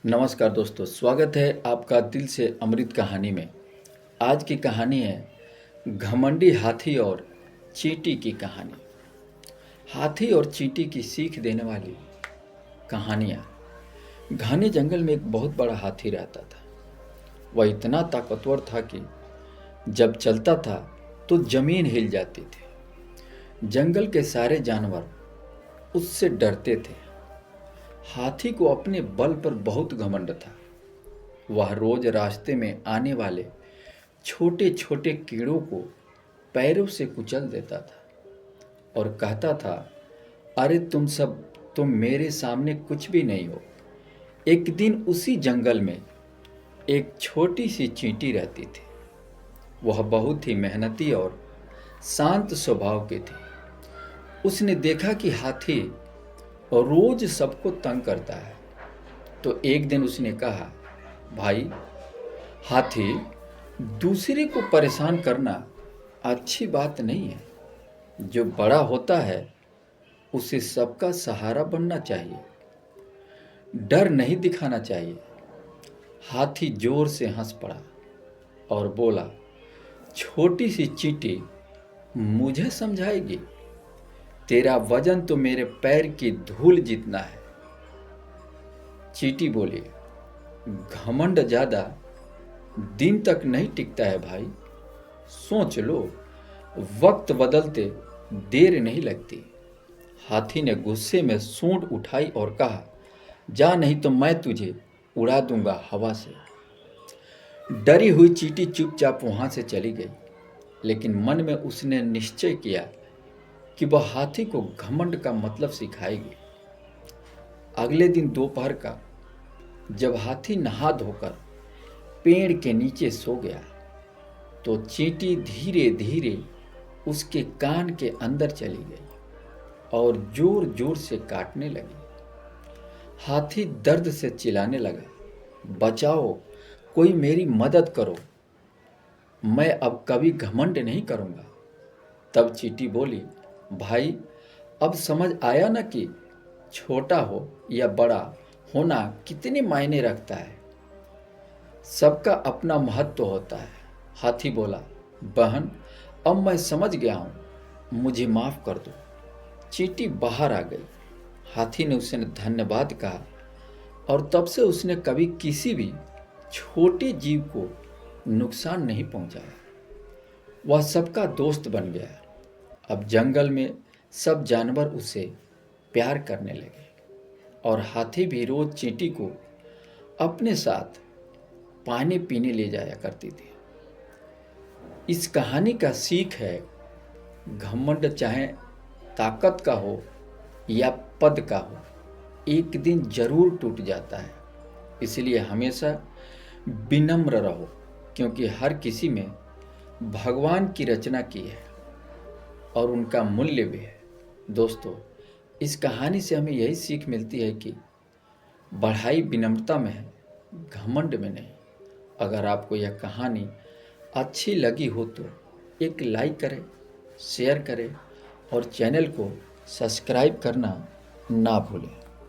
नमस्कार दोस्तों, स्वागत है आपका दिल से अमृत कहानी में। आज की कहानी है घमंडी हाथी और चींटी की कहानी। हाथी और चींटी की सीख देने वाली कहानियाँ। घने जंगल में एक बहुत बड़ा हाथी रहता था। वह इतना ताकतवर था कि जब चलता था तो जमीन हिल जाती थी। जंगल के सारे जानवर उससे डरते थे। हाथी को अपने बल पर बहुत घमंड था। वह रोज रास्ते में आने वाले छोटे छोटे कीड़ों को पैरों से कुचल देता था और कहता था, अरे तुम मेरे सामने कुछ भी नहीं हो। एक दिन उसी जंगल में एक छोटी सी चींटी रहती थी। वह बहुत ही मेहनती और शांत स्वभाव की थी। उसने देखा कि हाथी रोज सबको तंग करता है, तो एक दिन उसने कहा, भाई, हाथी, दूसरे को परेशान करना अच्छी बात नहीं है। जो बड़ा होता है उसे सबका सहारा बनना चाहिए, डर नहीं दिखाना चाहिए। हाथी जोर से हंस पड़ा और बोला, छोटी सी चींटी मुझे समझाएगी? तेरा वजन तो मेरे पैर की धूल जितना है। चींटी बोली, घमंड ज्यादा दिन तक नहीं टिकता है भाई। सोच लो, वक्त बदलते देर नहीं लगती। हाथी ने गुस्से में सूंड उठाई और कहा, जा, नहीं तो मैं तुझे उड़ा दूंगा हवा से। डरी हुई चींटी चुपचाप वहां से चली गई, लेकिन मन में उसने निश्चय किया कि वह हाथी को घमंड का मतलब सिखाएगी। अगले दिन दोपहर का जब हाथी नहा धोकर पेड़ के नीचे सो गया, तो चींटी धीरे धीरे उसके कान के अंदर चली गई और जोर जोर से काटने लगी। हाथी दर्द से चिल्लाने लगा, बचाओ, कोई मेरी मदद करो, मैं अब कभी घमंड नहीं करूंगा। तब चींटी बोली, भाई, अब समझ आया ना कि छोटा हो या बड़ा होना कितने मायने रखता है। सबका अपना महत्व होता है। हाथी बोला, बहन, अब मैं समझ गया हूं, मुझे माफ कर दो। चींटी बाहर आ गई। हाथी ने उसे धन्यवाद कहा और तब से उसने कभी किसी भी छोटे जीव को नुकसान नहीं पहुंचाया। वह सबका दोस्त बन गया। अब जंगल में सब जानवर उसे प्यार करने लगे और हाथी भी रोज चींटी को अपने साथ पानी पीने ले जाया करती थी। इस कहानी का सीख है, घमंड चाहे ताकत का हो या पद का हो, एक दिन जरूर टूट जाता है। इसलिए हमेशा विनम्र रहो, क्योंकि हर किसी में भगवान की रचना की है और उनका मूल्य भी है। दोस्तों, इस कहानी से हमें यही सीख मिलती है कि बढ़ाई विनम्रता में है, घमंड में नहीं। अगर आपको यह कहानी अच्छी लगी हो तो एक लाइक करें, शेयर करें और चैनल को सब्सक्राइब करना ना भूलें।